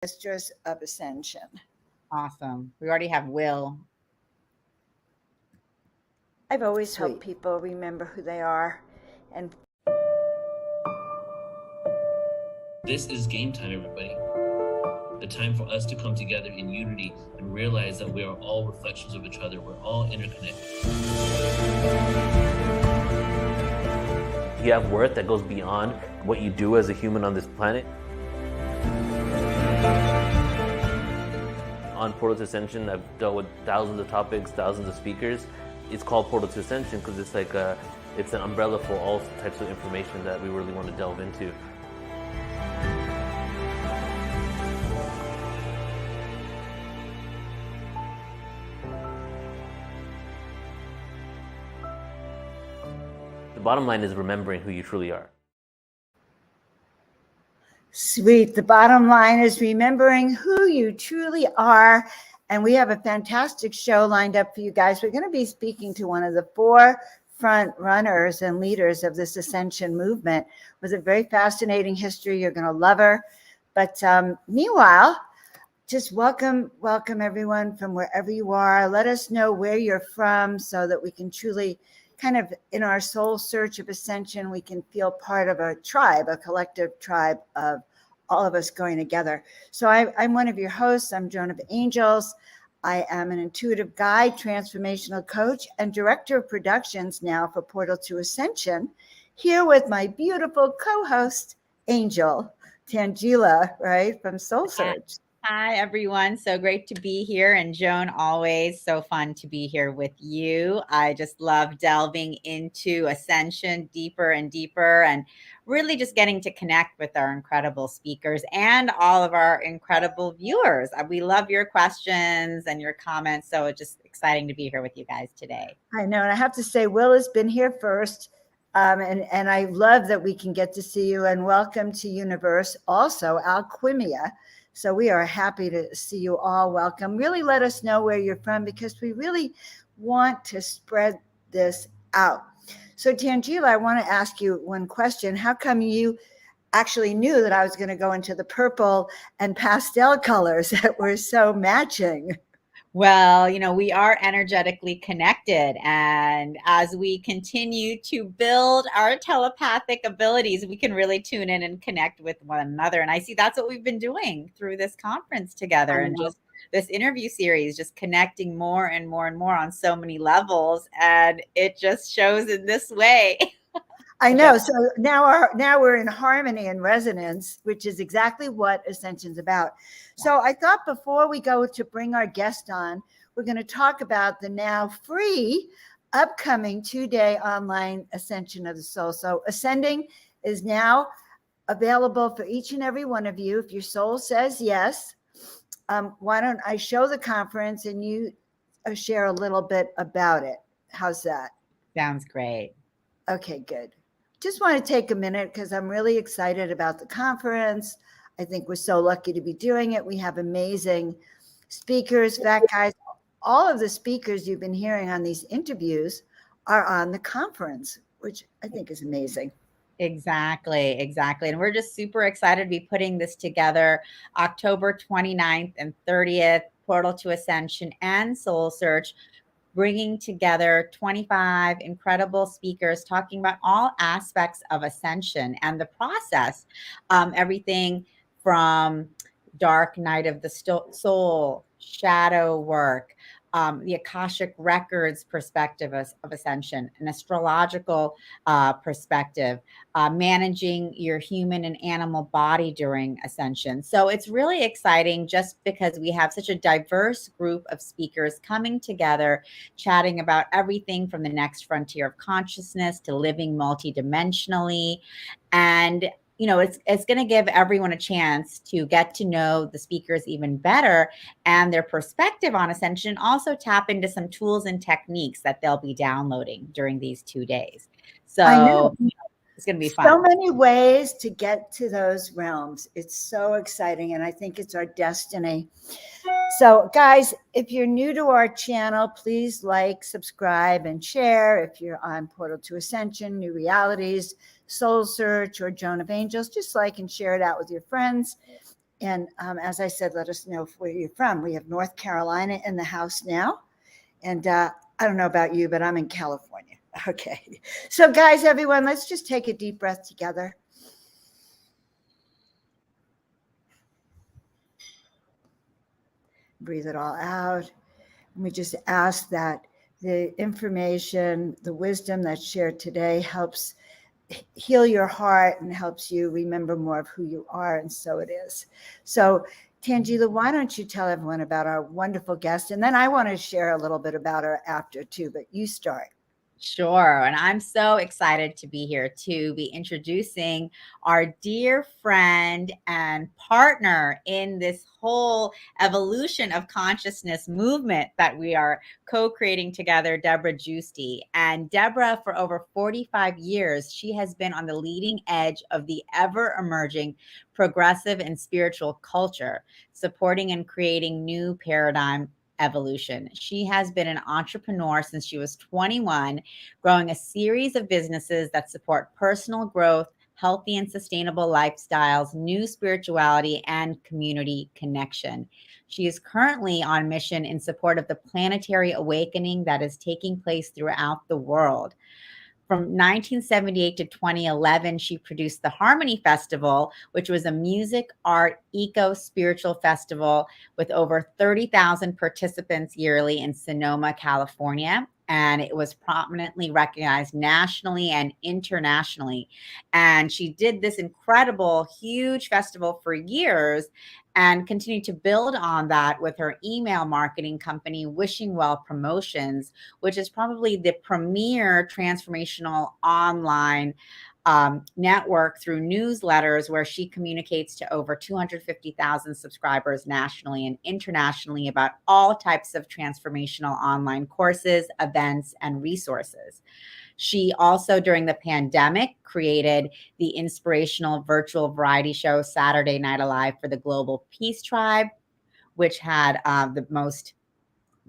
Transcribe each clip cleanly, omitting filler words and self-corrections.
Process of Ascension. Awesome. We already have Will. I've always helped people remember who they are. And this is game time, everybody. The time for us to come together in unity and realize that we are all reflections of each other. We're all interconnected. You have worth that goes beyond what you do as a human on this planet. On Portal to Ascension, I've dealt with thousands of topics, thousands of speakers. It's called Portal to Ascension because it's like it's an umbrella for all types of information that we really want to delve into. The bottom line is remembering who you truly are. Sweet. The bottom line is remembering who you truly are. And we have a fantastic show lined up for you guys. We're going to be speaking to one of the forefront runners and leaders of this Ascension movement with a very fascinating history. You're going to love her. But meanwhile, just welcome everyone from wherever you are. Let us know where you're from so that we can truly kind of in our soul search of ascension, we can feel part of a tribe, a collective tribe of all of us going together. So I'm one of your hosts. I'm Joan of Angels. I am an intuitive guide, transformational coach, and director of productions now for Portal to Ascension, here with my beautiful co-host, Angel Tangela, right, from SoulSearch. Hi, everyone. So great to be here. And Joan, always so fun to be here with you. I just love delving into Ascension deeper and deeper and really just getting to connect with our incredible speakers and all of our incredible viewers. We love your questions and your comments. So it's just exciting to be here with you guys today. I know. And I have to say, Will has been here first. And I love that we can get to see you, and welcome to Universe, also Alquimia. So we are happy to see you all. Welcome. Really let us know where you're from because we really want to spread this out. So Tangela, I want to ask you one question. How come you actually knew that I was going to go into the purple and pastel colors that were so matching? Well, we are energetically connected. And as we continue to build our telepathic abilities, we can really tune in and connect with one another. And I see that's what we've been doing through this conference together and just this interview series, just connecting more and more and more on so many levels. And it just shows in this way. I know. So now we're in harmony and resonance, which is exactly what Ascension's about. So I thought before we go to bring our guest on, we're going to talk about the now free upcoming 2-day online Ascension of the Soul. So Ascending is now available for each and every one of you. If your soul says yes, why don't I show the conference and you share a little bit about it? How's that? Sounds great. Okay, good. Just want to take a minute because I'm really excited about the conference. I think we're so lucky to be doing it. We have amazing speakers. In fact, guys, all of the speakers you've been hearing on these interviews are on the conference, which I think is amazing. Exactly. And we're just super excited to be putting this together October 29th and 30th, Portal to Ascension and SoulSearch, bringing together 25 incredible speakers talking about all aspects of ascension and the process, everything from dark night of the soul, shadow work, the Akashic records perspective of ascension, an astrological perspective, managing your human and animal body during ascension. So it's really exciting just because we have such a diverse group of speakers coming together, chatting about everything from the next frontier of consciousness to living multidimensionally. And it's going to give everyone a chance to get to know the speakers even better and their perspective on ascension, also tap into some tools and techniques that they'll be downloading during these 2 days. So it's going to be fun. So many ways to get to those realms. It's so exciting. And I think it's our destiny. So guys, if you're new to our channel, please like, subscribe, and share. If you're on Portal to Ascension, New Realities, SoulSearch, or Joan of Angels, just like and share it out with your friends. And as I said, let us know where you're from. We have North Carolina in the house now. And I don't know about you, but I'm in California. Okay. So guys, everyone, let's just take a deep breath together. Breathe it all out. And we just ask that the information, the wisdom that's shared today helps heal your heart and helps you remember more of who you are. And so it is. So Tangela, why don't you tell everyone about our wonderful guest? And then I want to share a little bit about her after too, but you start. Sure. And I'm so excited to be here to be introducing our dear friend and partner in this whole evolution of consciousness movement that we are co-creating together, Deborah Giusti. And Deborah, for over 45 years, she has been on the leading edge of the ever-emerging progressive and spiritual culture, supporting and creating new paradigm evolution. She has been an entrepreneur since she was 21, growing a series of businesses that support personal growth, healthy and sustainable lifestyles, new spirituality, and community connection. She is currently on mission in support of the planetary awakening that is taking place throughout the world. From 1978 to 2011, she produced the Harmony Festival, which was a music, art, eco-spiritual festival with over 30,000 participants yearly in Sonoma, California. And it was prominently recognized nationally and internationally. And she did this incredible, huge festival for years and continued to build on that with her email marketing company, Wishing Well Promotions, which is probably the premier transformational online network through newsletters where she communicates to over 250,000 subscribers nationally and internationally about all types of transformational online courses, events, and resources. She also, during the pandemic, created the inspirational virtual variety show Saturday Night Alive for the Global Peace Tribe, which had the most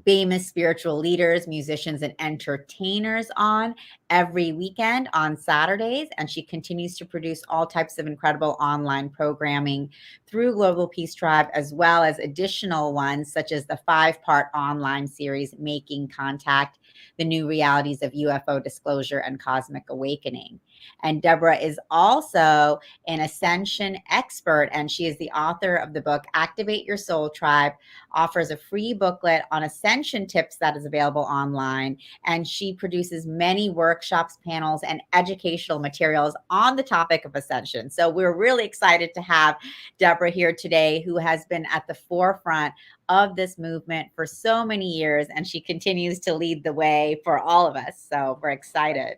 famous spiritual leaders, musicians, and entertainers on every weekend on Saturdays. And she continues to produce all types of incredible online programming through Global Peace Tribe, as well as additional ones such as the 5-part online series, Making Contact, the New Realities of UFO Disclosure and Cosmic Awakening. And Deborah is also an ascension expert, and she is the author of the book Activate Your Soul Tribe, offers a free booklet on ascension tips that is available online. And she produces many workshops, panels, and educational materials on the topic of ascension. So we're really excited to have Deborah here today, who has been at the forefront of this movement for so many years, and she continues to lead the way for all of us. So we're excited.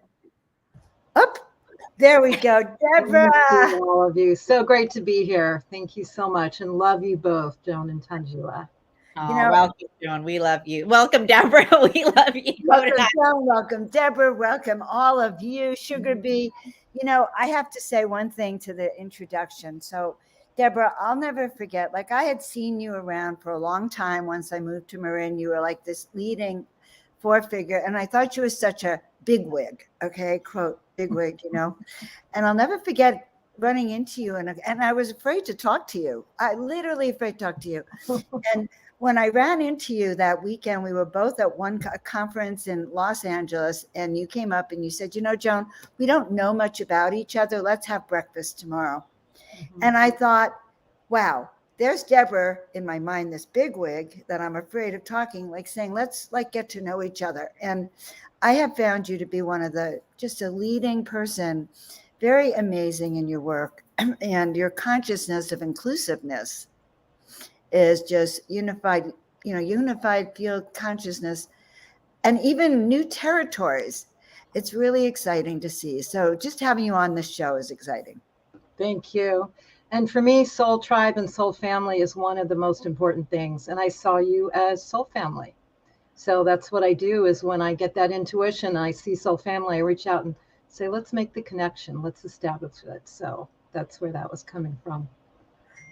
Up. There we go, Deborah. Thank you, all of you. So great to be here. Thank you so much, and love you both, Joan and Tangela. Welcome, Joan. We love you. Welcome, Deborah. We love you. Welcome, Joan. Welcome, Deborah. Welcome, all of you. Sugar Bee. You know, I have to say one thing to the introduction. So, Deborah, I'll never forget, like I had seen you around for a long time. Once I moved to Marin, you were like this leading figure, and I thought you were such a bigwig, okay, quote, bigwig, you know. And I'll never forget running into you, and I was afraid to talk to you. I literally afraid to talk to you. And when I ran into you that weekend, we were both at one conference in Los Angeles, and you came up and you said, you know, Joan, we don't know much about each other. Let's have breakfast tomorrow. Mm-hmm. And I thought, wow, there's Deborah in my mind, this bigwig that I'm afraid of talking, like saying, let's like get to know each other. And I have found you to be one of just a leading person, very amazing in your work, and your consciousness of inclusiveness is just unified field consciousness, and even new territories. It's really exciting to see. So just having you on this show is exciting. Thank you. And for me, Soul Tribe and Soul Family is one of the most important things. And I saw you as Soul Family. So that's what I do, is when I get that intuition and I see Soul Family, I reach out and say, let's make the connection. Let's establish it. So that's where that was coming from.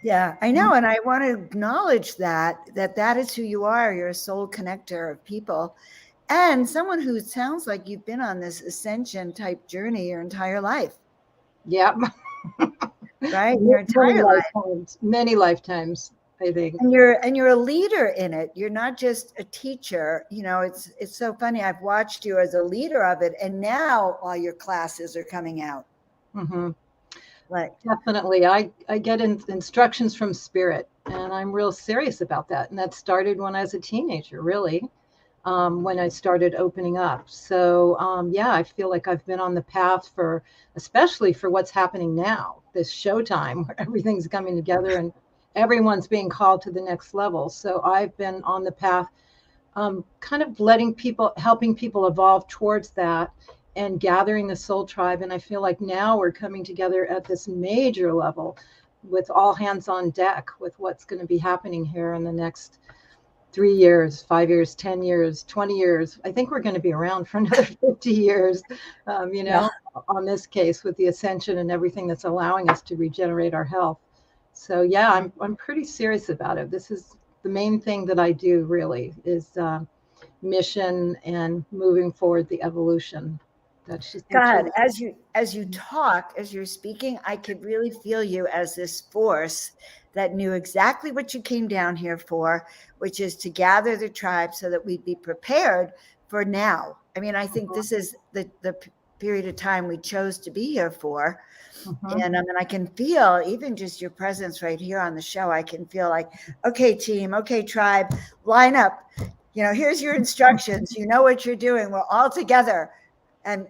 Yeah, I know. And I want to acknowledge that is who you are. You're a soul connector of people, and someone who sounds like you've been on this ascension type journey your entire life. Yep. right? Your Many entire life. lifetimes, many lifetimes, I think. And you're a leader in it. You're not just a teacher. You know, it's so funny. I've watched you as a leader of it, and now all your classes are coming out. Mm-hmm. Like, Definitely. I get instructions from spirit, and I'm real serious about that. And that started when I was a teenager, really, when I started opening up. So, yeah, I feel like I've been on the path for, especially for what's happening now, this showtime where everything's coming together and everyone's being called to the next level. So I've been on the path, kind of helping people evolve towards that and gathering the soul tribe. And I feel like now we're coming together at this major level with all hands on deck with what's going to be happening here in the next 3 years, 5 years, 10 years, 20 years. I think we're going to be around for another 50 years, on this case with the ascension and everything that's allowing us to regenerate our health. So yeah, I'm pretty serious about it. This is the main thing that I do really is mission and moving forward the evolution. That's just God, as you talk, as you're speaking, I could really feel you as this force that knew exactly what you came down here for, which is to gather the tribe so that we'd be prepared for now. I mean, I think this is the period of time we chose to be here for. And I can feel even just your presence right here on the show. I can feel like, okay, team, okay, tribe, line up. You know, here's your instructions. You know what you're doing. We're all together. And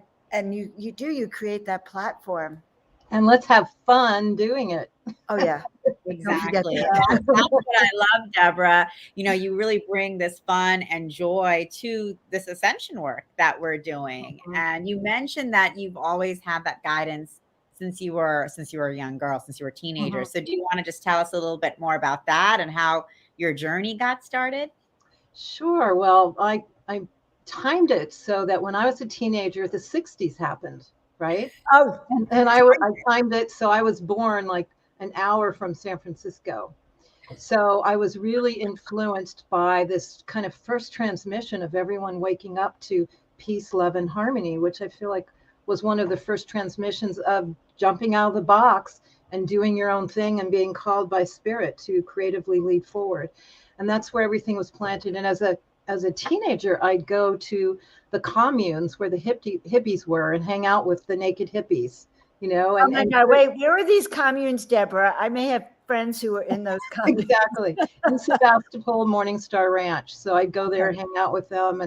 you create that platform. And let's have fun doing it. Oh yeah. Exactly. That's what I love, Deborah. You know, you really bring this fun and joy to this ascension work that we're doing. And you mentioned that you've always had that guidance since you were a young girl, since you were a teenager. So do you want to just tell us a little bit more about that and how your journey got started? Sure. Well, I timed it so that when I was a teenager, the 60s happened, right? Oh, and I timed it so I was born like an hour from San Francisco. So I was really influenced by this kind of first transmission of everyone waking up to peace, love, and harmony, which I feel like was one of the first transmissions of jumping out of the box and doing your own thing and being called by spirit to creatively lead forward. And that's where everything was planted. And as a teenager, I'd go to the communes where the hippies were and hang out with the naked hippies, you know. And, oh my God, wait, where are these communes, Deborah? I may have friends who were in those communes. Exactly. In Sebastopol, Morningstar Ranch. So I'd go there, hang out with them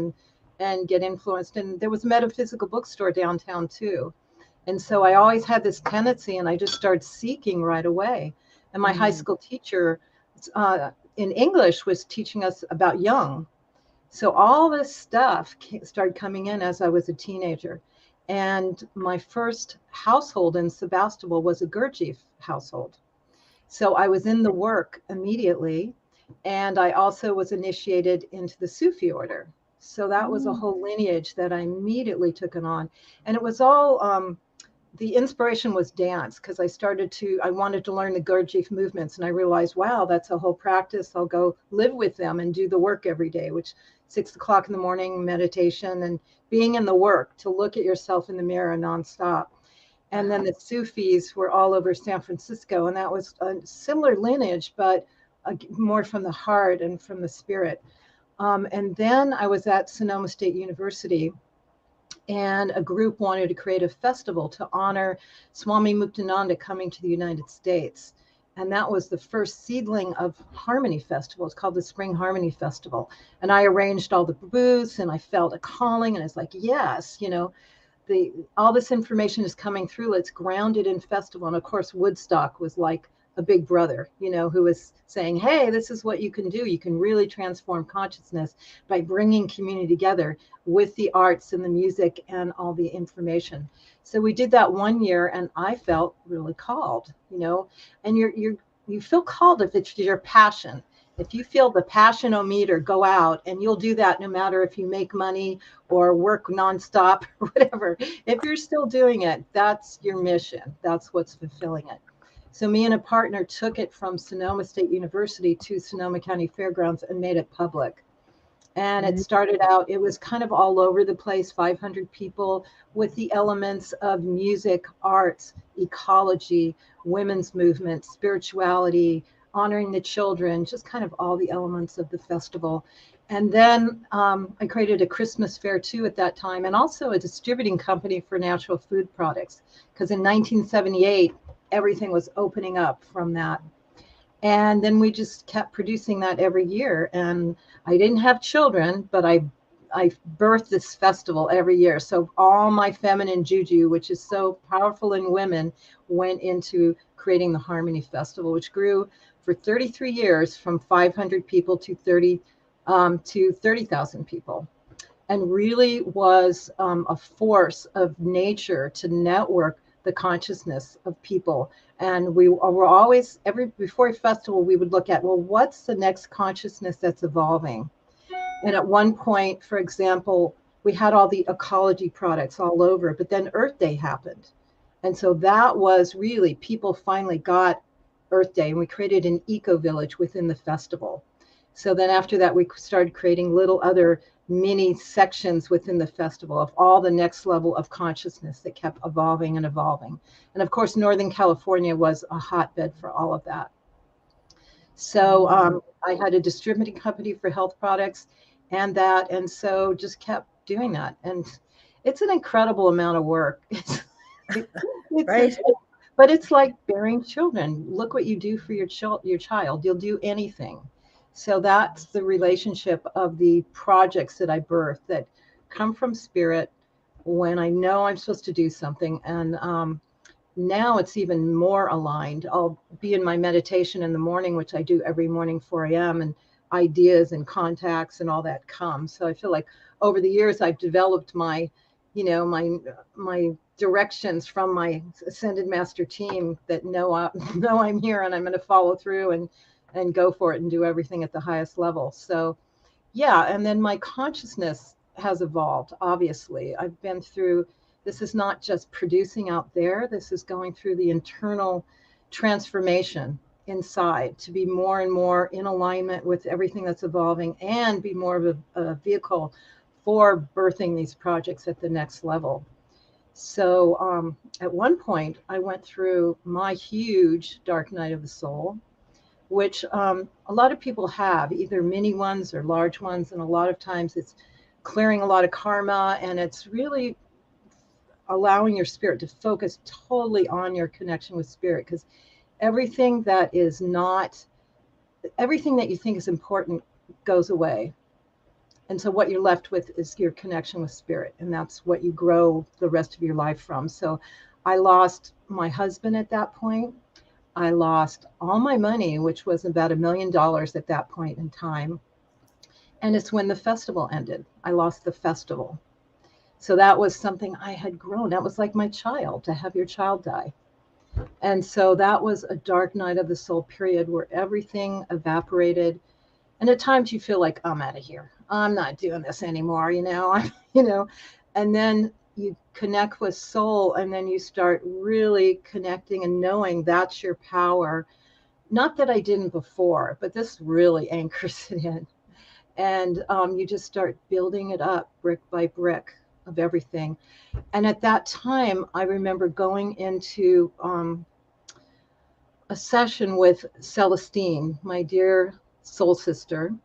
and get influenced. And there was a metaphysical bookstore downtown too. And so I always had this tendency and I just started seeking right away. And my high school teacher in English was teaching us about Jung. So all this stuff started coming in as I was a teenager. And my first household in Sebastopol was a Gurdjieff household. So I was in the work immediately. And I also was initiated into the Sufi order. So that was a whole lineage that I immediately took it on. And it was all, the inspiration was dance because I wanted to learn the Gurdjieff movements. And I realized, wow, that's a whole practice. I'll go live with them and do the work every day, which 6 o'clock in the morning, meditation and being in the work to look at yourself in the mirror nonstop. And then the Sufis were all over San Francisco. And that was a similar lineage, but more from the heart and from the spirit. And then I was at Sonoma State University, and a group wanted to create a festival to honor Swami Muktananda coming to the United States. And that was the first seedling of Harmony Festival. It's called the Spring Harmony Festival. And I arranged all the booths and I felt a calling and I was like, yes, you know, all this information is coming through. Let's ground it in festival. And of course, Woodstock was like a big brother, you know, who was saying, hey, this is what you can do. You can really transform consciousness by bringing community together with the arts and the music and all the information. So we did that 1 year and I felt really called, you know, and you feel called if it's your passion. If you feel the passion-o-meter go out, and you'll do that no matter if you make money or work nonstop or whatever. If you're still doing it, that's your mission. That's what's fulfilling it. So me and a partner took it from Sonoma State University to Sonoma County Fairgrounds and made it public. And it started out, it was kind of all over the place, 500 people with the elements of music, arts, ecology, women's movement, spirituality, honoring the children, just kind of all the elements of the festival. And then I created a Christmas fair too at that time, and also a distributing company for natural food products, because in 1978, everything was opening up from that. And then we just kept producing that every year. And I didn't have children, but I birthed this festival every year. So all my feminine juju, which is so powerful in women, went into creating the Harmony Festival, which grew for 33 years from 500 people to 30,000 people, and really was a force of nature to network the consciousness of people. And we were always, before a festival, we would look at, well, what's the next consciousness that's evolving? And at one point, for example, we had all the ecology products all over, but then Earth Day happened. And so that was really, people finally got Earth Day, and we created an eco village within the festival. So then after that, we started creating little other mini sections within the festival of all the next level of consciousness that kept evolving and evolving. And of course, Northern California was a hotbed for all of that. So I had a distributing company for health products and that, and so just kept doing that. And it's an incredible amount of work. Right. But it's like bearing children. Look what you do for your child. You'll do anything. So that's the relationship of the projects that I birth that come from spirit when I know I'm supposed to do something. And now it's even more aligned. I'll be in my meditation in the morning, which I do every morning, 4 a.m., and ideas and contacts and all that come. So I feel like over the years, I've developed my directions from my Ascended Master team that know I'm here and I'm going to follow through and go for it and do everything at the highest level. So yeah, and then my consciousness has evolved, obviously. I've been through, this is not just producing out there, this is going through the internal transformation inside to be more and more in alignment with everything that's evolving and be more of a vehicle for birthing these projects at the next level. So at one point, I went through my huge dark night of the soul, which a lot of people have, either mini ones or large ones. And a lot of times it's clearing a lot of karma, and it's really allowing your spirit to focus totally on your connection with spirit, because everything that you think is important goes away. And so what you're left with is your connection with spirit, and that's what you grow the rest of your life from. So I lost my husband at that point. I lost all my money, which was about $1 million at that point in time. And it's when the festival ended. I lost the festival. So that was something I had grown. That was like my child, to have your child die. And so that was a dark night of the soul period where everything evaporated. And at times you feel like, I'm out of here. I'm not doing this anymore, and then you connect with soul, and then you start really connecting and knowing that's your power. Not that I didn't before, but this really anchors it in. And you just start building it up brick by brick of everything. And at that time, I remember going into a session with Celestine, my dear soul sister.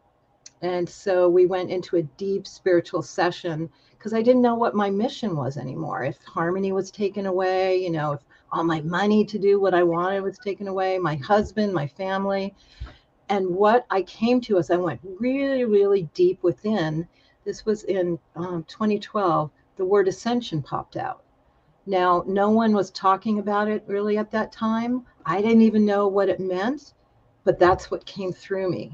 And so we went into a deep spiritual session because I didn't know what my mission was anymore. If harmony was taken away, if all my money to do what I wanted was taken away, my husband, my family. And what I came to as I went really, really deep within, this was in 2012, the word ascension popped out. Now, no one was talking about it really at that time. I didn't even know what it meant, but that's what came through me.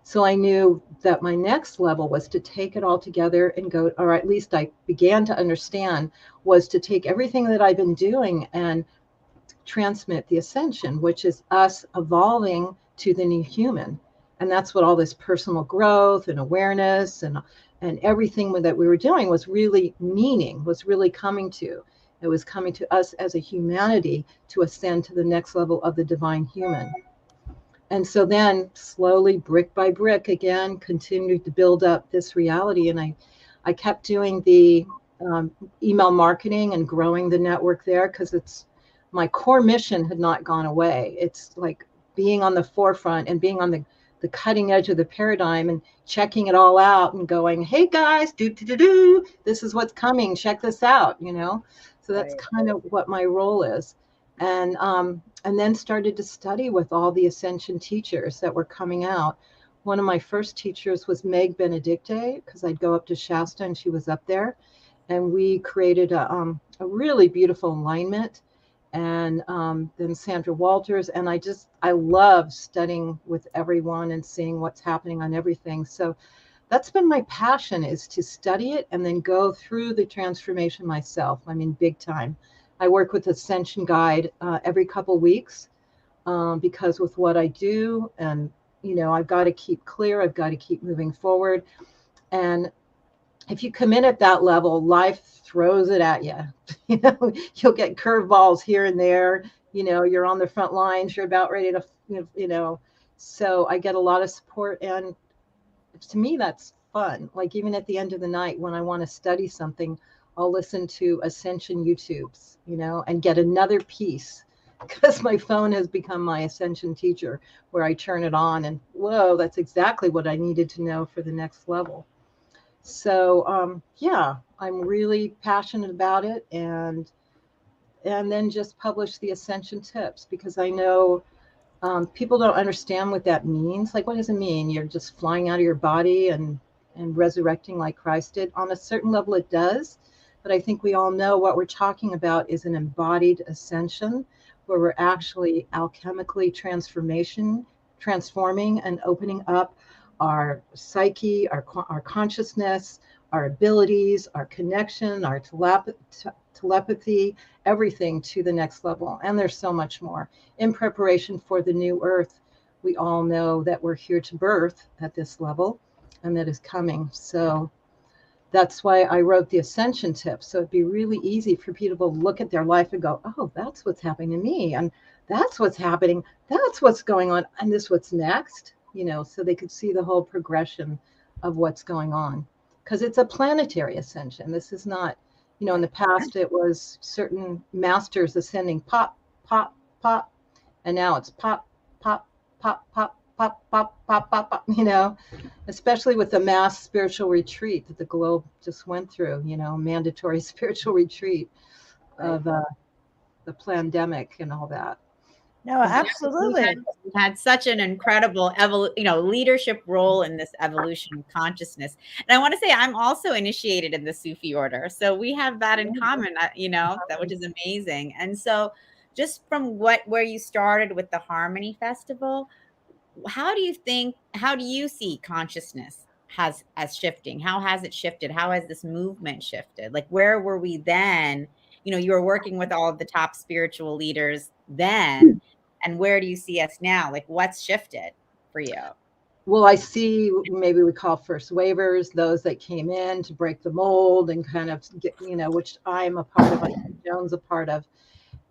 So I knew that my next level was to take it all together and go, or at least I began to understand, was to take everything that I've been doing and transmit the ascension, which is us evolving to the new human. And that's what all this personal growth and awareness and everything that we were doing was really coming to. It was coming to us as a humanity to ascend to the next level of the divine human. And so then slowly, brick by brick, again, continued to build up this reality. And I kept doing the email marketing and growing the network there, because it's my core mission had not gone away. It's like being on the forefront and being on the cutting edge of the paradigm and checking it all out and going, hey guys, this is what's coming. Check this out, you know? So that's kind of what my role is. And then started to study with all the Ascension teachers that were coming out. One of my first teachers was Meg Benedicte, because I'd go up to Shasta and she was up there. And we created a really beautiful alignment. And then Sandra Walters. And I love studying with everyone and seeing what's happening on everything. So that's been my passion, is to study it and then go through the transformation myself. I mean, big time. I work with Ascension Guide every couple weeks because with what I do, and, you know, I've got to keep clear. I've got to keep moving forward. And if you come in at that level, life throws it at you. You know, you'll get curveballs here and there. You know, you're on the front lines. You're about ready to, you know. So I get a lot of support. And to me, that's fun. Like even at the end of the night when I want to study something, I'll listen to Ascension YouTubes, you know, and get another piece, because my phone has become my Ascension teacher, where I turn it on and whoa, that's exactly what I needed to know for the next level. So yeah, I'm really passionate about it, and then just publish the Ascension tips, because I know people don't understand what that means. Like, what does it mean? You're just flying out of your body and resurrecting like Christ did. On a certain level, it does. But I think we all know what we're talking about is an embodied ascension, where we're actually alchemically transforming and opening up our psyche, our consciousness, our abilities, our connection, our telepathy, everything to the next level. And there's so much more. In preparation for the new earth, we all know that we're here to birth at this level, and that is coming. So that's why I wrote the Ascension tips. So it'd be really easy for people to look at their life and go, oh, that's what's happening to me. And that's what's happening. That's what's going on. And this what's next, you know, so they could see the whole progression of what's going on. Because it's a planetary ascension. This is not, you know, in the past it was certain masters ascending pop, pop, pop. And now it's pop, pop, pop, pop, pop, pop, pop, pop, pop, you know, especially with the mass spiritual retreat that the globe just went through, you know, mandatory spiritual retreat of the pandemic and all that. No, absolutely. We've had such an incredible leadership role in this evolution of consciousness. And I want to say I'm also initiated in the Sufi order. So we have that in common, you know, that which is amazing. And so just from where you started with the Harmony Festival, how do you see consciousness as shifting? How has it shifted? How has this movement shifted? Like, where were we then? You know, you were working with all of the top spiritual leaders then, and where do you see us now? Like, what's shifted for you? Well, I see, maybe we call first wavers, those that came in to break the mold and kind of get, you know, which I'm a part of, I think Joan's a part of.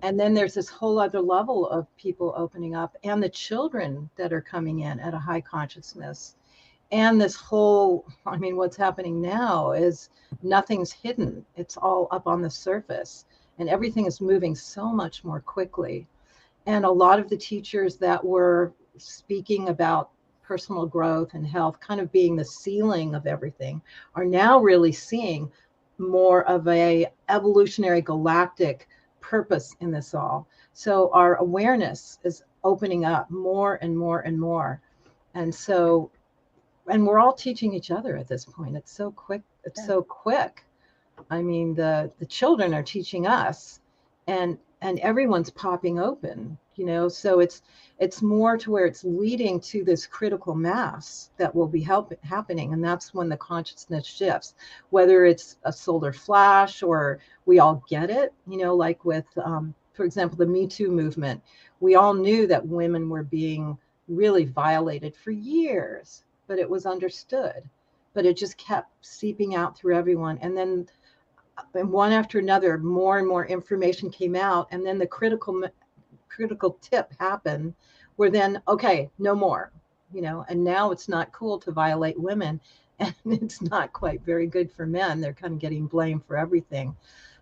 And then there's this whole other level of people opening up, and the children that are coming in at a high consciousness. And this whole, I mean, what's happening now is nothing's hidden. It's all up on the surface, and everything is moving so much more quickly. And a lot of the teachers that were speaking about personal growth and health kind of being the ceiling of everything are now really seeing more of a evolutionary galactic purpose in this all. So our awareness is opening up more and more and more. And so, and we're all teaching each other at this point. It's so quick. It's so quick. I mean, the children are teaching us, and everyone's popping open, you know, so it's more to where it's leading to this critical mass that will be happening. And that's when the consciousness shifts, whether it's a solar flash or we all get it, you know, like with, for example, the Me Too movement. We all knew that women were being really violated for years, but it was understood, but it just kept seeping out through everyone. And then one after another, more and more information came out. And then the critical tip happened where then, okay, no more, and now it's not cool to violate women, and it's not quite very good for men. They're kind of getting blamed for everything.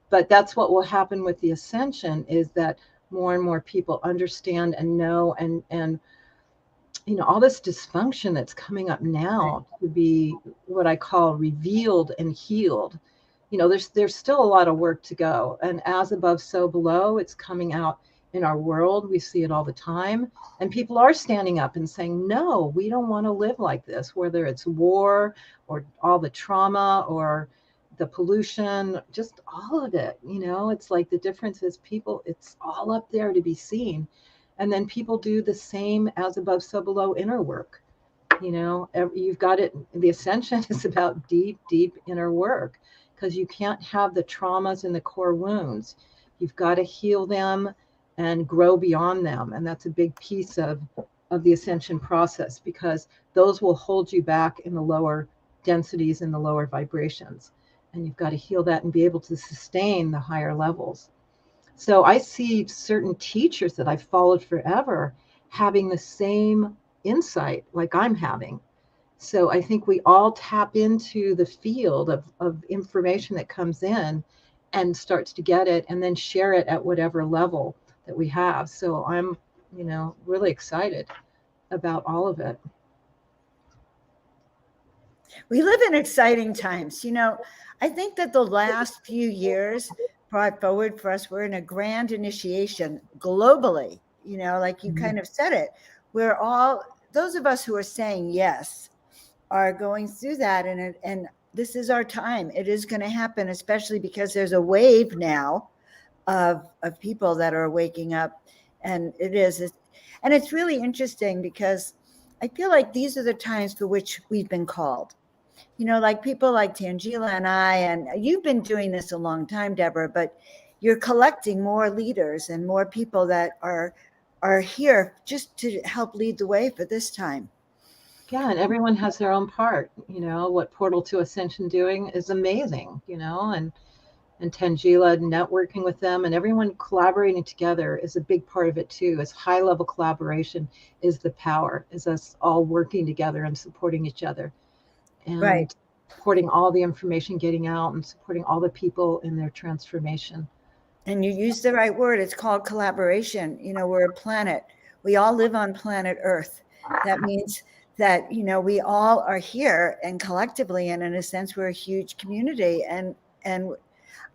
But that's what will happen with the ascension, is that more and more people understand and know, and all this dysfunction that's coming up now to be what I call revealed and healed. There's still a lot of work to go, and as above, so below, it's coming out in our world. We see it all the time, and people are standing up and saying, no, we don't want to live like this, whether it's war or all the trauma or the pollution, just all of it. It's like the difference is people, it's all up there to be seen. And then people do the same as above, so below inner work. You've got it. The ascension is about deep, deep inner work, because you can't have the traumas and the core wounds. You've got to heal them and grow beyond them. And that's a big piece of the ascension process, because those will hold you back in the lower densities and the lower vibrations. And you've got to heal that and be able to sustain the higher levels. So I see certain teachers that I've followed forever having the same insight like I'm having. So I think we all tap into the field of information that comes in and starts to get it, and then share it at whatever level that we have. So I'm, really excited about all of it. We live in exciting times. I think that the last few years brought forward for us, we're in a grand initiation globally, like you kind of said it. We're all, those of us who are saying yes, are going through that. And this is our time. It is going to happen, especially because there's a wave now of people that are waking up. And it's really interesting, because I feel like these are the times for which we've been called. Like people like Tangela and I, and you've been doing this a long time, Deborah, but you're collecting more leaders and more people that are here just to help lead the way for this time. Yeah, and everyone has their own part. What Portal to Ascension doing is amazing, and Tangela networking with them, and everyone collaborating together is a big part of it too. As high level collaboration is the power, is us all working together and supporting each other. And right. Supporting all the information getting out, and supporting all the people in their transformation. And you use the right word. It's called collaboration. We're a planet. We all live on planet Earth. That means that, we all are here, and collectively, and in a sense, we're a huge community. And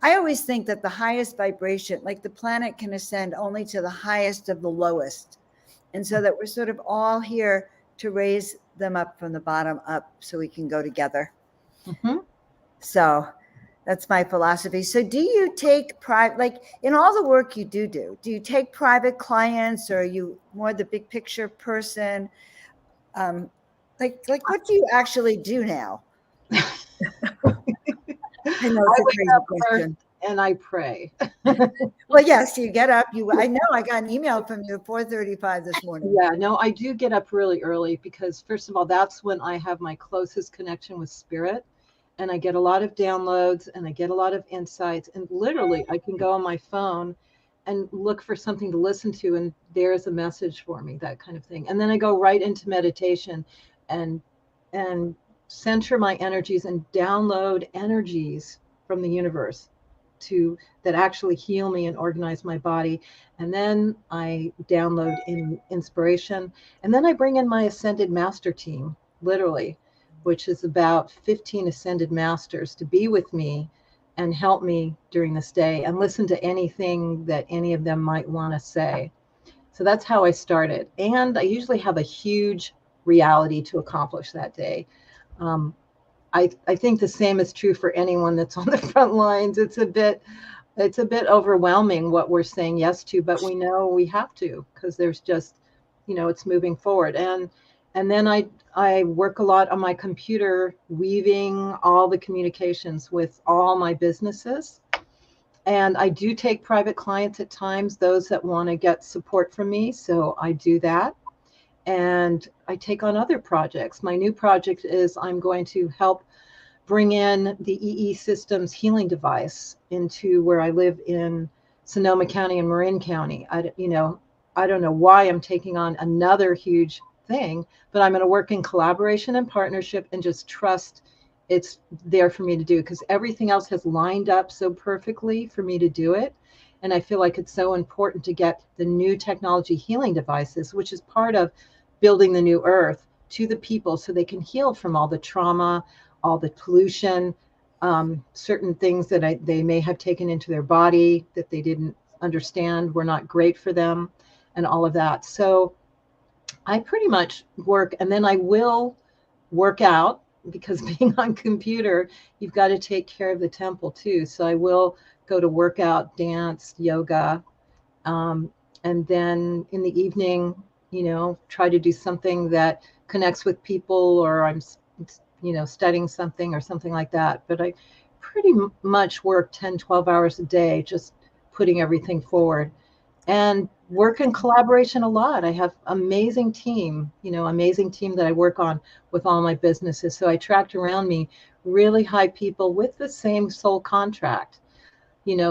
I always think that the highest vibration, like the planet can ascend only to the highest of the lowest. And so that we're sort of all here to raise them up from the bottom up, so we can go together. Mm-hmm. So that's my philosophy. So do you take private, like in all the work you do you take private clients, or are you more the big picture person? Like what do you actually do now? I know it's a crazy question. And I pray. Well, yes, you get up. I know I got an email from you at 4:35 this morning. Yeah, no, I do get up really early, because first of all, that's when I have my closest connection with spirit, and I get a lot of downloads, and I get a lot of insights, and literally I can go on my phone and look for something to listen to, and there's a message for me, that kind of thing. And then I go right into meditation and center my energies and download energies from the universe that actually heal me and organize my body. And then I download in inspiration, and then I bring in my ascended master team, literally, which is about 15 ascended masters, to be with me and help me during this day, and listen to anything that any of them might want to say. So that's how I started. And I usually have a huge reality to accomplish that day. I think the same is true for anyone that's on the front lines. It's a bit overwhelming what we're saying yes to, but we know we have to, because there's just, it's moving forward. And then I work a lot on my computer, weaving all the communications with all my businesses. And I do take private clients at times, those that want to get support from me. So I do that. And I take on other projects. My new project is I'm going to help bring in the EE Systems healing device into where I live in Sonoma County and Marin County. I don't know why I'm taking on another huge thing, but I'm going to work in collaboration and partnership and just trust it's there for me to do, because everything else has lined up so perfectly for me to do it. And I feel like it's so important to get the new technology healing devices, which is part of building the new earth, to the people so they can heal from all the trauma, all the pollution, certain things that they may have taken into their body that they didn't understand were not great for them, and all of that. So I pretty much work, and then I will work out, because being on computer, you've got to take care of the temple too. So I will go to workout, dance, yoga, and then in the evening, try to do something that connects with people, or I'm, studying something or something like that. But I pretty much work 10, 12 hours a day, just putting everything forward, and work in collaboration a lot. I have amazing team that I work on with all my businesses. So I attract around me really high people with the same soul contract,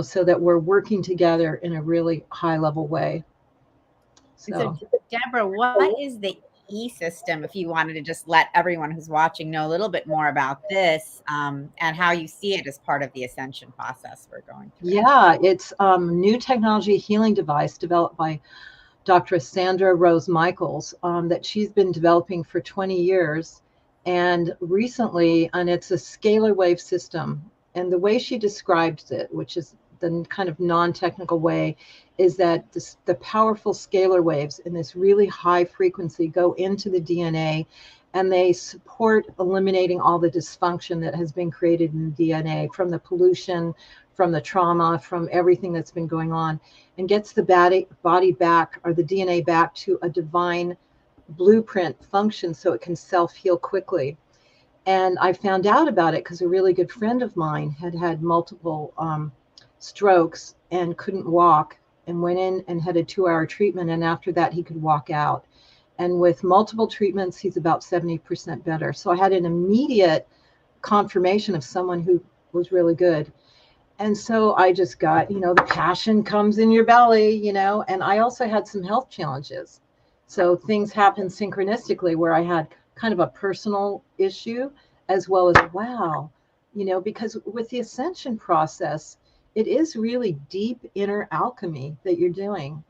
so that we're working together in a really high level way. So Deborah, what is the E system, if you wanted to just let everyone who's watching know a little bit more about this, and how you see it as part of the ascension process we're going through? Yeah, it's new technology healing device developed by Dr. Sandra Rose Michaels, that she's been developing for 20 years. And recently, and it's a scalar wave system. And the way she describes it, which is the kind of non-technical way, is that the powerful scalar waves in this really high frequency go into the DNA, and they support eliminating all the dysfunction that has been created in the DNA from the pollution, from the trauma, from everything that's been going on, and gets the body back, or the DNA back, to a divine blueprint function so it can self-heal quickly. And I found out about it because a really good friend of mine had multiple strokes and couldn't walk, and went in and had a 2-hour treatment. And after that, he could walk out. And with multiple treatments, he's about 70% better. So I had an immediate confirmation of someone who was really good. And so I just got, the passion comes in your belly, and I also had some health challenges. So things happened synchronistically where I had kind of a personal issue, as well as, wow, because with the ascension process, it is really deep inner alchemy that you're doing.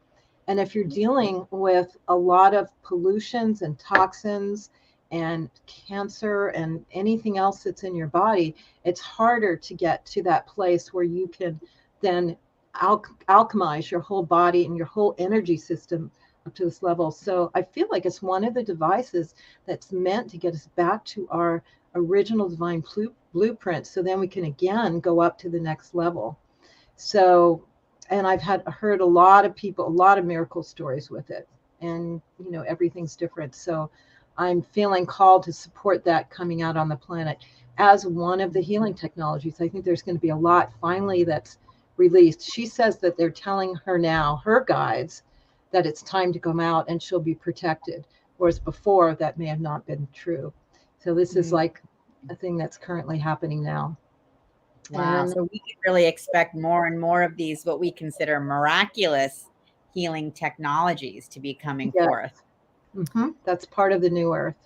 And if you're dealing with a lot of pollutions and toxins and cancer and anything else that's in your body, it's harder to get to that place where you can then alchemize your whole body and your whole energy system up to this level. So I feel like it's one of the devices that's meant to get us back to our original divine blueprint, so then we can again go up to the next level. So, and I've heard a lot of people, a lot of miracle stories with it, and everything's different. So I'm feeling called to support that coming out on the planet as one of the healing technologies. I think there's going to be a lot finally that's released. She says that they're telling her now, her guides, that it's time to come out and she'll be protected, whereas before that may have not been true. So this is like a thing that's currently happening now. Wow. So we can really expect more and more of these, what we consider miraculous healing technologies, to be coming forth. Mm-hmm. That's part of the new earth.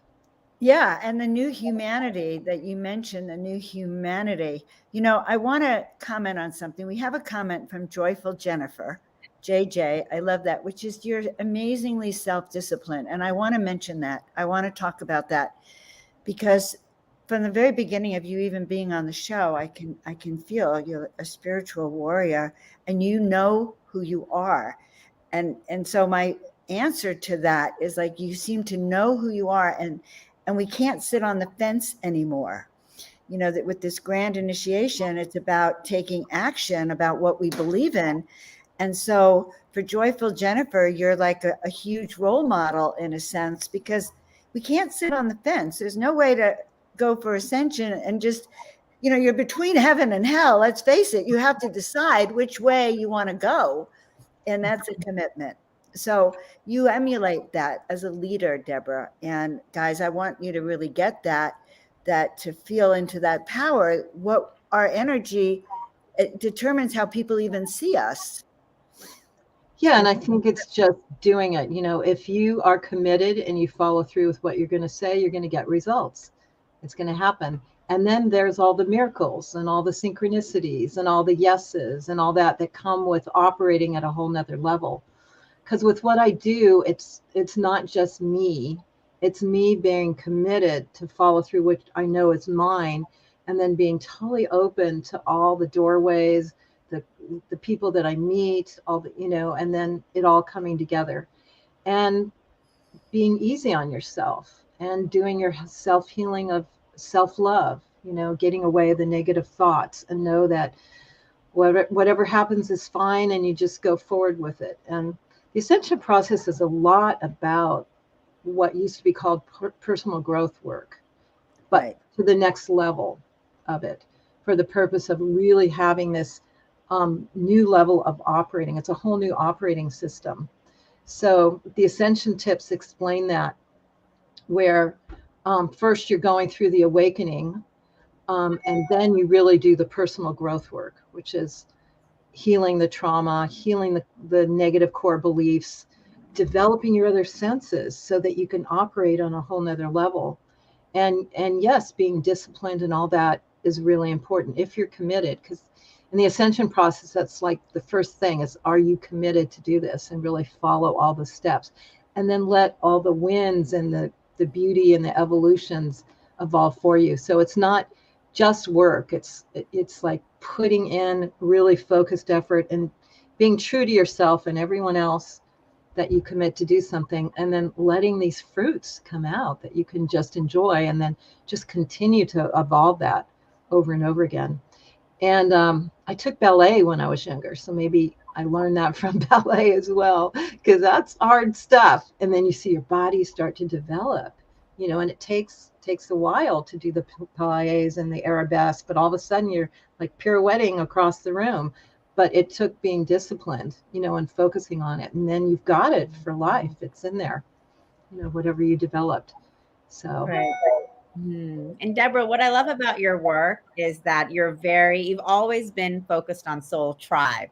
Yeah. And the new humanity that you mentioned, the new humanity, I want to comment on something. We have a comment from Joyful Jennifer, JJ. I love that, which is you're amazingly self-disciplined. And I want to mention that. I want to talk about that, because from the very beginning of you even being on the show, I can feel you're a spiritual warrior, and you know who you are. And so my answer to that is, like, you seem to know who you are, and we can't sit on the fence anymore. That with this grand initiation, it's about taking action about what we believe in. And so for Joyful Jennifer, you're like a huge role model in a sense, because we can't sit on the fence. There's no way to go for ascension and just, you're between heaven and hell. Let's face it. You have to decide which way you want to go. And that's a commitment. So you emulate that as a leader, Deborah. And guys, I want you to really get that to feel into that power. What our energy, it determines how people even see us. Yeah, and I think it's just doing it. If you are committed and you follow through with what you're going to say, you're going to get results. It's going to happen. And then there's all the miracles and all the synchronicities and all the yeses and all that come with operating at a whole nother level. Because with what I do, it's not just me. It's me being committed to follow through what I know is mine, and then being totally open to all the doorways, the people that I meet, all the, and then it all coming together, and being easy on yourself and doing your self-healing of self-love, getting away the negative thoughts and know that whatever happens is fine, and you just go forward with it. And the ascension process is a lot about what used to be called personal growth work, but Right. to the next level of it, for the purpose of really having this new level of operating. It's a whole new operating system. So the ascension tips explain that, where first you're going through the awakening, and then you really do the personal growth work, which is healing the trauma, healing the negative core beliefs, developing your other senses so that you can operate on a whole nother level. And yes, being disciplined and all that is really important if you're committed, because in the ascension process, that's like the first thing is, are you committed to do this and really follow all the steps, and then let all the wins and the beauty and the evolutions evolve for you. So it's not just work. It's like putting in really focused effort and being true to yourself and everyone else that you commit to do something, and then letting these fruits come out that you can just enjoy, and then just continue to evolve that over and over again. And I took ballet when I was younger, so maybe I learned that from ballet as well, because that's hard stuff. And then you see your body start to develop, and it takes a while to do the plies and the arabesque, but all of a sudden you're like pirouetting across the room. But it took being disciplined, and focusing on it, and then you've got it for life. It's in there, whatever you developed. So. Right. And Deborah, what I love about your work is that you've always been focused on Soul Tribe,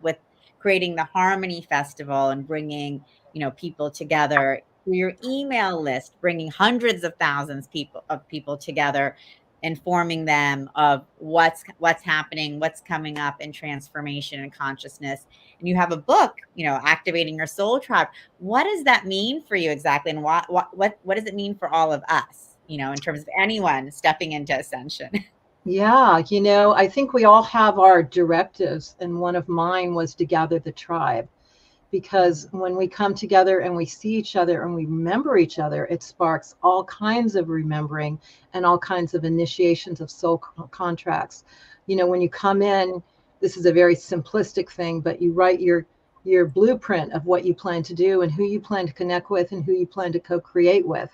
with creating the Harmony Festival and bringing, people together through your email list, bringing hundreds of thousands of people together, informing them of what's happening, what's coming up in transformation and consciousness. And you have a book, Activating Your Soul Tribe. What does that mean for you exactly? And what does it mean for all of us, in terms of anyone stepping into ascension? Yeah, I think we all have our directives, and one of mine was to gather the tribe, because when we come together and we see each other and we remember each other, it sparks all kinds of remembering and all kinds of initiations of soul contracts. When you come in, this is a very simplistic thing, but you write your blueprint of what you plan to do and who you plan to connect with and who you plan to co-create with.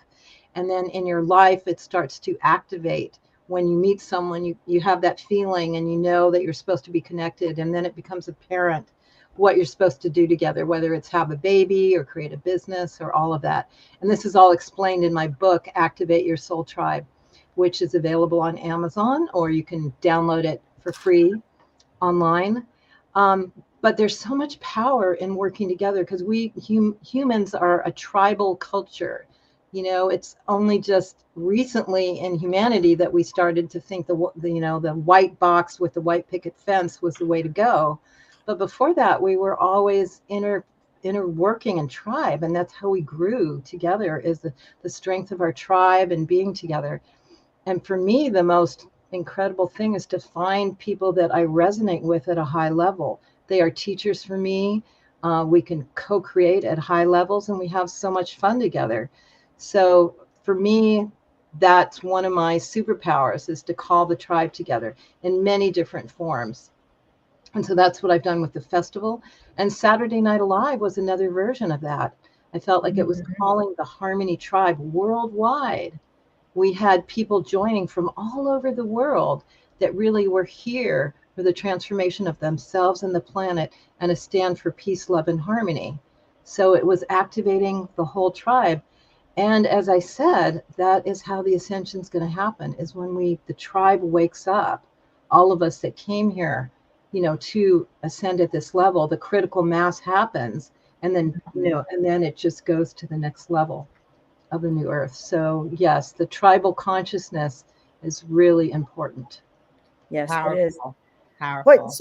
And then in your life, it starts to activate. When you meet someone, you have that feeling, and you know that you're supposed to be connected, and then it becomes apparent what you're supposed to do together, whether it's have a baby or create a business or all of that. And this is all explained in my book, Activate Your Soul Tribe, which is available on Amazon, or you can download it for free online. But there's so much power in working together, because we humans are a tribal culture. It's only just recently in humanity that we started to think the white box with the white picket fence was the way to go. But before that, we were always inner working in tribe, and that's how we grew together, is the strength of our tribe and being together. And for me, the most incredible thing is to find people that I resonate with at a high level. They are teachers for me. We can co-create at high levels, and we have so much fun together. So for me, that's one of my superpowers, is to call the tribe together in many different forms. And so that's what I've done with the festival. And Saturday Night Alive was another version of that. I felt like it was calling the Harmony Tribe worldwide. We had people joining from all over the world that really were here for the transformation of themselves and the planet, and a stand for peace, love, and harmony. So it was activating the whole tribe. And as I said, that is how the ascension is going to happen, is when the tribe wakes up, all of us that came here, to ascend at this level, the critical mass happens, and then, and then it just goes to the next level of the new earth. So yes, the tribal consciousness is really important. Yes, Powerful. it is. Powerful.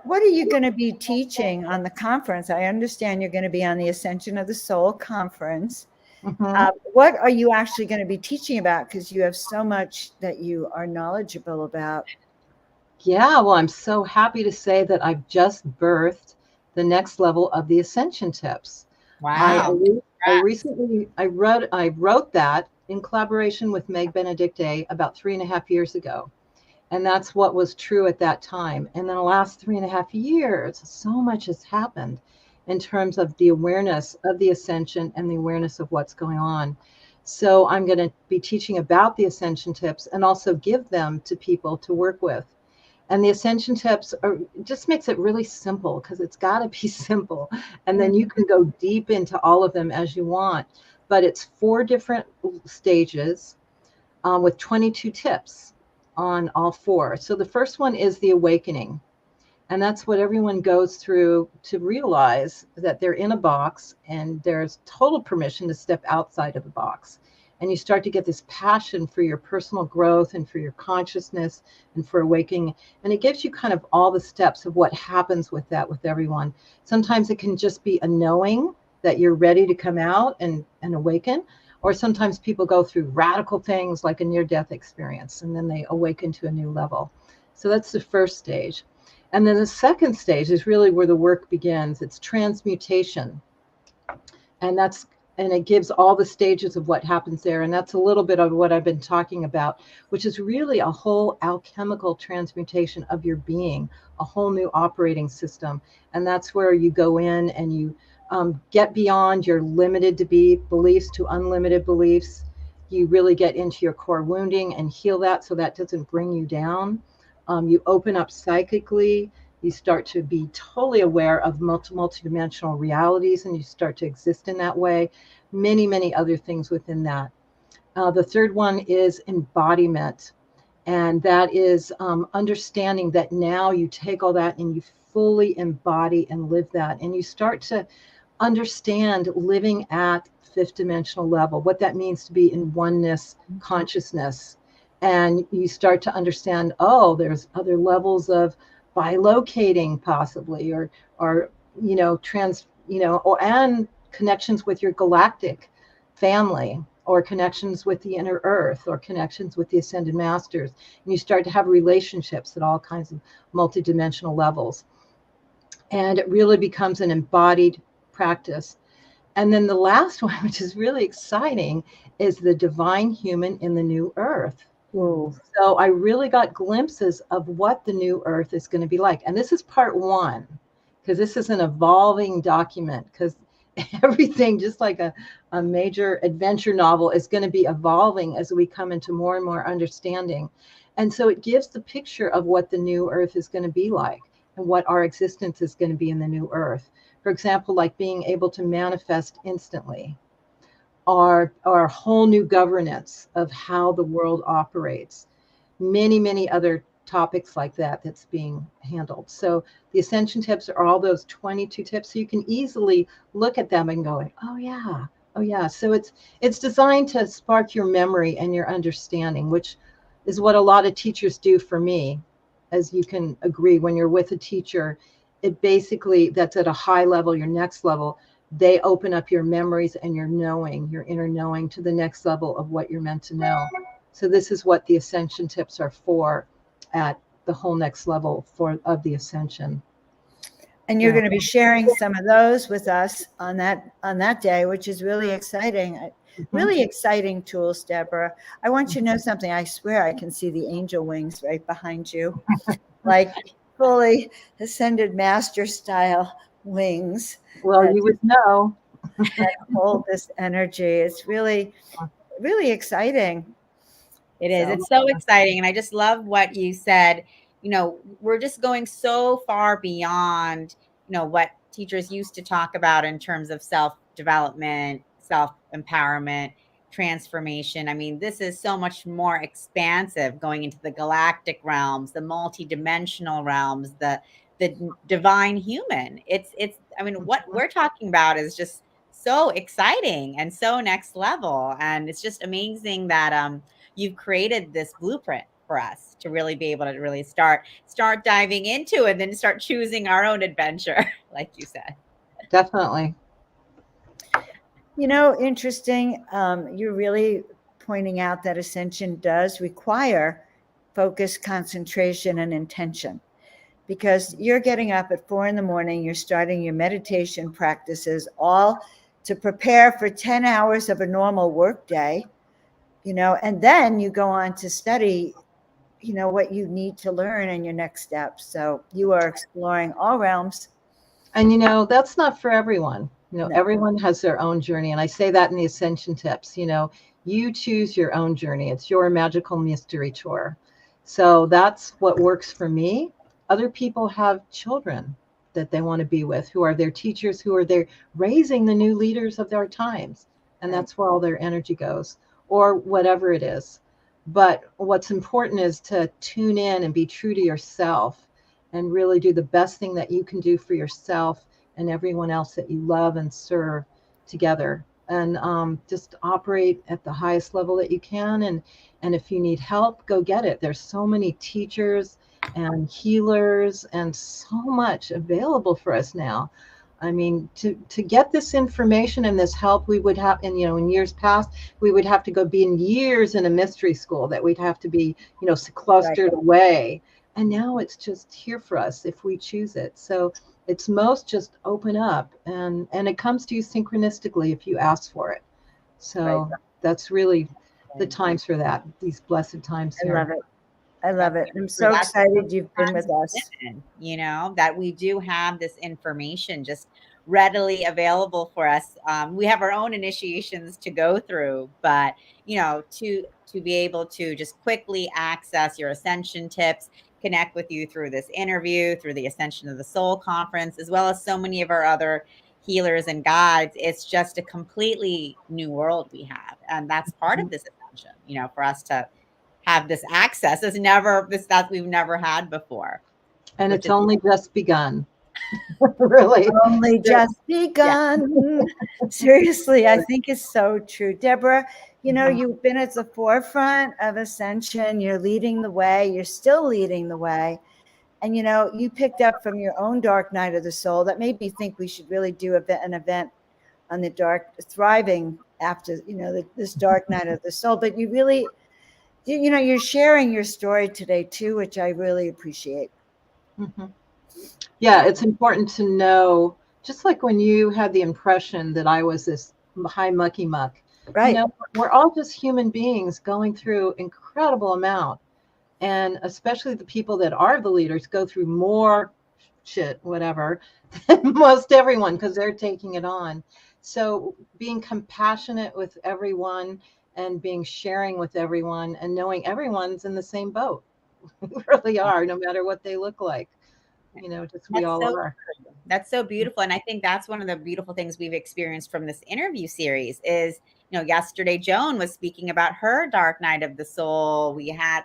What are you going to be teaching on the conference? I understand you're going to be on the Ascension of the Soul conference. What are you actually going to be teaching about? Because you have so much that you are knowledgeable about. Yeah, well, I'm so happy to say that I've just birthed the next level of the Ascension tips. Wow. I wrote that in collaboration with Meg Benedicte about 3.5 years ago. And that's what was true at that time. And then the last 3.5 years, so much has happened in terms of the awareness of the ascension and the awareness of what's going on. So I'm going to be teaching about the ascension tips and also give them to people to work with. And the ascension tips just makes it really simple, because it's got to be simple. And then you can go deep into all of them as you want. But it's 4 different stages with 22 tips on all 4. So the first one is the awakening. And that's what everyone goes through to realize that they're in a box and there's total permission to step outside of the box. And you start to get this passion for your personal growth and for your consciousness and for awakening. And it gives you kind of all the steps of what happens with that with everyone. Sometimes it can just be a knowing that you're ready to come out and awaken. Or sometimes people go through radical things like a near-death experience, and then they awaken to a new level. So that's the first stage. And then the second stage is really where the work begins. It's transmutation. And it gives all the stages of what happens there. And that's a little bit of what I've been talking about, which is really a whole alchemical transmutation of your being, a whole new operating system. And that's where you go in and you get beyond your limited to be beliefs to unlimited beliefs. You really get into your core wounding and heal that so that doesn't bring you down. You open up psychically. You start to be totally aware of multidimensional realities, and you start to exist in that way. Many, many other things within that. The third one is embodiment. And that is understanding that now you take all that and you fully embody and live that. And you start to understand living at 5th dimensional level, what that means to be in oneness consciousness. And you start to understand, there's other levels of bilocating possibly, or and connections with your galactic family, or connections with the inner earth, or connections with the ascended masters. And you start to have relationships at all kinds of multidimensional levels. And it really becomes an embodied practice. And then the last one, which is really exciting, is the divine human in the new earth. Ooh. So I really got glimpses of what the new earth is going to be like. And this is part 1, because this is an evolving document, because everything, just like a major adventure novel, is going to be evolving as we come into more and more understanding. And so it gives the picture of what the new earth is going to be like and what our existence is going to be in the new earth. For example, like being able to manifest instantly, or a whole new governance of how the world operates. Many, many other topics like that that's being handled. So the Ascension tips are all those 22 tips. So you can easily look at them and go, oh yeah. So it's designed to spark your memory and your understanding, which is what a lot of teachers do for me. As you can agree, when you're with a teacher, it basically, that's at a high level, your next level, they open up your memories and your knowing, your inner knowing, to the next level of what you're meant to know. So this is what the Ascension tips are for, at the whole next level of the Ascension. And you're going to be sharing some of those with us on that day, which is really exciting. Really exciting tools, Deborah. I want you to know something. I swear I can see the angel wings right behind you, like fully ascended master style wings. Well, you would know. That hold this energy. It's really, really exciting. It is. It's so exciting. And I just love what you said. We're just going so far beyond, what teachers used to talk about in terms of self-development, self-empowerment, transformation. I mean, this is so much more expansive, going into the galactic realms, the multi-dimensional realms, the divine human. It's I mean, what we're talking about is just so exciting and so next level. And it's just amazing that you've created this blueprint for us to really be able to really start diving into it and then start choosing our own adventure, like you said. Definitely. You know, interesting. You're really pointing out that ascension does require focus, concentration, and intention, because you're getting up at 4 a.m, you're starting your meditation practices, all to prepare for 10 hours of a normal work day, you know, and then you go on to study, you know, what you need to learn and your next steps. So you are exploring all realms. And, you know, that's not for everyone. You know, No. everyone has their own journey. And I say that in the Ascension Tips, you know, you choose your own journey. It's your magical mystery tour. So that's what works for me. Other people have children that they want to be with, who are their teachers, who are there raising the new leaders of their times. And that's where all their energy goes, or whatever it is. But what's important is to tune in and be true to yourself and really do the best thing that you can do for yourself and everyone else that you love and serve together. And just operate at the highest level that you can. And if you need help, go get it. There's so many teachers and healers and so much available for us now. I mean, to get this information and this help, we would have, and, you know, in years past, we would have to go be in years in a mystery school that we'd have to be, you know, sequestered away. And now it's just here for us if we choose it. So it's most just open up, and it comes to you synchronistically if you ask for it. So that's really the times for that, these blessed times here. I love it. I love it. I'm so excited you've been with us. You know, that we do have this information just readily available for us. We have our own initiations to go through, but, you know, to be able to just quickly access your ascension tips, connect with you through this interview, through the Ascension of the Soul conference, as well as so many of our other healers and guides. It's just a completely new world we have. And that's part of this ascension, you know, for us to have this access that we've never had before. And it's only just begun. Really. Only just begun. Yeah. Seriously, I think it's so true. Deborah, you know, you've been at the forefront of ascension. You're leading the way. You're still leading the way. And, you know, you picked up from your own dark night of the soul that made me think we should really do an event on the dark, thriving after, you know, this dark night of the soul. But you really, you know, you're sharing your story today too, which I really appreciate. Mm-hmm. Yeah, it's important to know, just like when you had the impression that I was this high mucky muck, right? You know, we're all just human beings going through incredible amount. And especially the people that are the leaders go through more shit, whatever, than most everyone, because they're taking it on. So being compassionate with everyone and being sharing with everyone and knowing everyone's in the same boat. We really are, no matter what they look like. You know, just we all are. That's so beautiful. And I think that's one of the beautiful things we've experienced from this interview series is, you know, yesterday Joan was speaking about her dark night of the soul. We had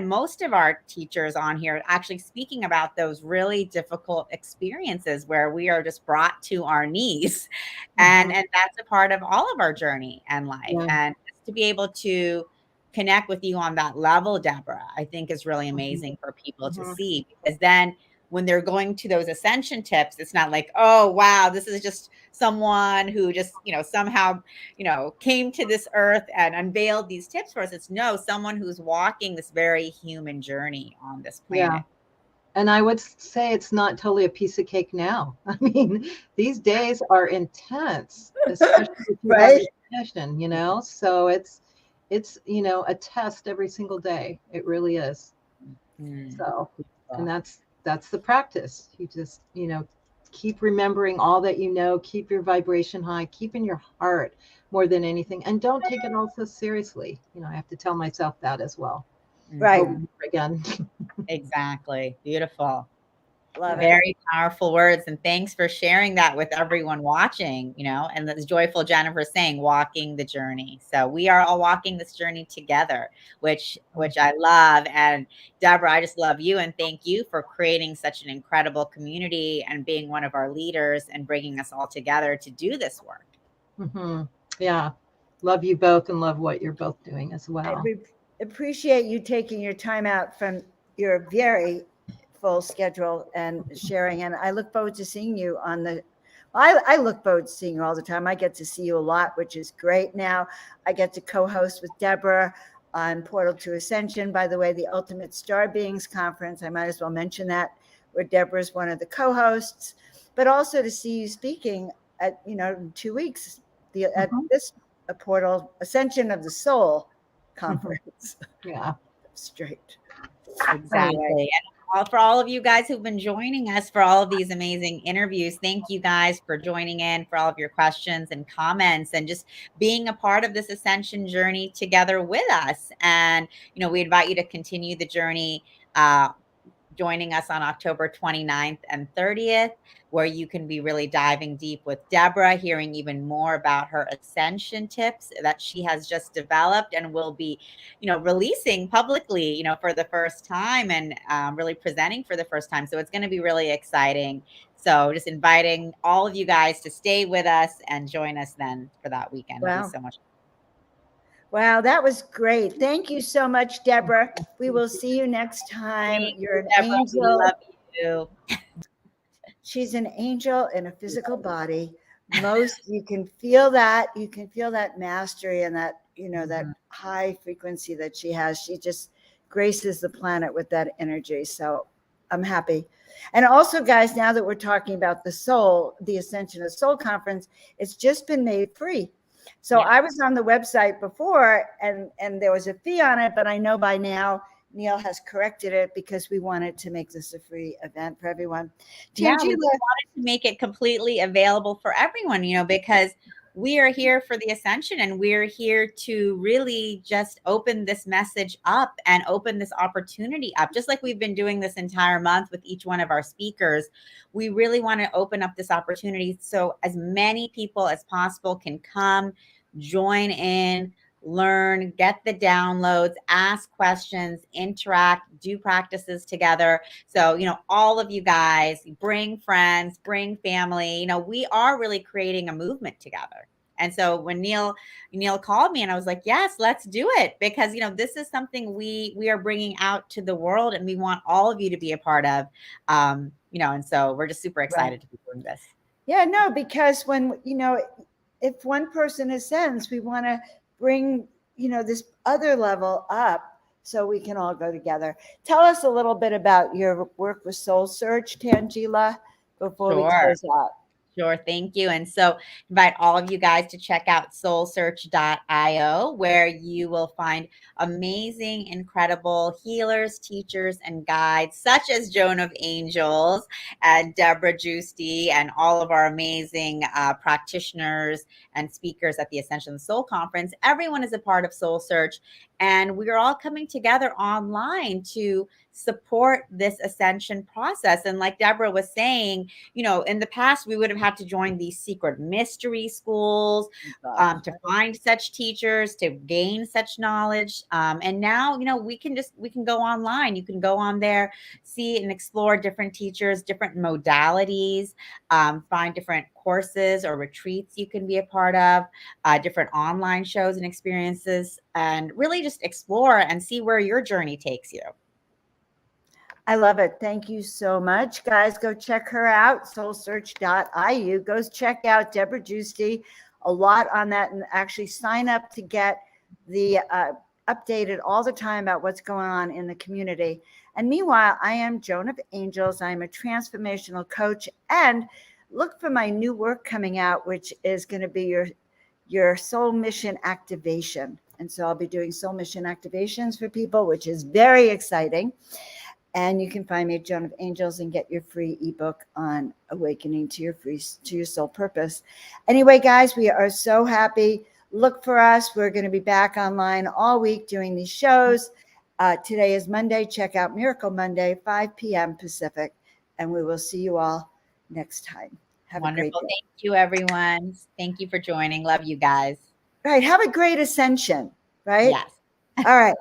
most of our teachers on here actually speaking about those really difficult experiences where we are just brought to our knees. And that's a part of all of our journey and life. Yeah. And just to be able to connect with you on that level, Deborah, I think is really amazing for people to see, because then when they're going to those ascension tips, it's not like, oh, wow, this is just someone who just, you know, somehow, you know, came to this earth and unveiled these tips for us. It's someone who's walking this very human journey on this planet. Yeah. And I would say it's not totally a piece of cake now. I mean, these days are intense, especially if you have a mission, you know, so it's, you know, a test every single day. It really is. So, and that's the practice. You just, you know, keep remembering all that you know, keep your vibration high, keep in your heart more than anything. And don't take it all so seriously. You know, I have to tell myself that as well. Right. Again. Exactly. Beautiful. Love it. Very powerful words. And thanks for sharing that with everyone watching, and as joyful Jennifer saying, walking the journey. So we are all walking this journey together, which I love. And Deborah, I just love you and thank you for creating such an incredible community and being one of our leaders and bringing us all together to do this work. Mm-hmm. Yeah. Love you both and love what you're both doing as well. I appreciate you taking your time out from your very full schedule and sharing. And I look forward to seeing you on the, I look forward to seeing you all the time. I get to see you a lot, which is great. Now I get to co-host with Deborah on Portal to Ascension. By the way, the Ultimate Star Beings Conference, I might as well mention that, where Deborah's one of the co-hosts, but also to see you speaking at, in 2 weeks, at this Portal Ascension of the Soul conference. Yeah. Straight. Exactly. Anyway. And for all of you guys who've been joining us for all of these amazing interviews, thank you guys for joining in, for all of your questions and comments, and just being a part of this ascension journey together with us. And, we invite you to continue the journey, joining us on October 29th and 30th, where you can be really diving deep with Deborah, hearing even more about her ascension tips that she has just developed and will be, releasing publicly, for the first time and really presenting for the first time. So it's going to be really exciting. So just inviting all of you guys to stay with us and join us then for that weekend. Wow. It'll be so much. Wow, that was great. Thank you so much, Deborah. We will see you next time. You're an Deborah, angel. we love you. She's an angel in a physical body. You can feel that. You can feel that mastery and that, that high frequency that she has. She just graces the planet with that energy. So I'm happy. And also, guys, now that we're talking about the Ascension of Soul Conference, it's just been made free. So I was on the website before and there was a fee on it, but I know by now Neil has corrected it because we wanted to make this a free event for everyone. Yeah, we wanted to make it completely available for everyone, because we are here for the ascension and we're here to really just open this message up and open this opportunity up. Just like we've been doing this entire month with each one of our speakers, we really want to open up this opportunity so as many people as possible can come, join in, learn, get the downloads, ask questions, interact, do practices together. So, all of you guys bring friends, bring family, we are really creating a movement together. And so when Neil called me and I was like, yes, let's do it because, this is something we are bringing out to the world and we want all of you to be a part of, and so we're just super excited to be doing this. Yeah, no, because when, if one person ascends, we want to bring, this other level up so we can all go together. Tell us a little bit about your work with SoulSearch, Tangela, before we close out. Sure. Thank you. And so invite all of you guys to check out soulsearch.io, where you will find amazing, incredible healers, teachers, and guides, such as Joan of Angels and Deborah Giusti, and all of our amazing practitioners and speakers at the Ascension of the Soul Conference. Everyone is a part of SoulSearch, and we are all coming together online to support this ascension process. And like Deborah was saying, in the past, we would have had to join these secret mystery schools to find such teachers, to gain such knowledge. And now, we can go online. You can go on there, see and explore different teachers, different modalities, find different courses or retreats you can be a part of, different online shows and experiences, and really just explore and see where your journey takes you. I love it. Thank you so much. Guys, go check her out, soulsearch.io. Go check out Deborah Giusti, a lot on that, and actually sign up to get the updated all the time about what's going on in the community. And meanwhile, I am Joan of Angels. I'm a transformational coach, and look for my new work coming out, which is going to be your soul mission activation. And so I'll be doing soul mission activations for people, which is very exciting. And you can find me at Joan of Angels and get your free ebook on awakening to your soul purpose. Anyway, guys, we are so happy. Look for us. We're going to be back online all week doing these shows. Today is Monday. Check out Miracle Monday, 5 p.m. Pacific. And we will see you all next time. Have a great Wonderful. day. Thank you, everyone. Thank you for joining. Love you guys. Right. Have a great ascension. Right. Yes. All right.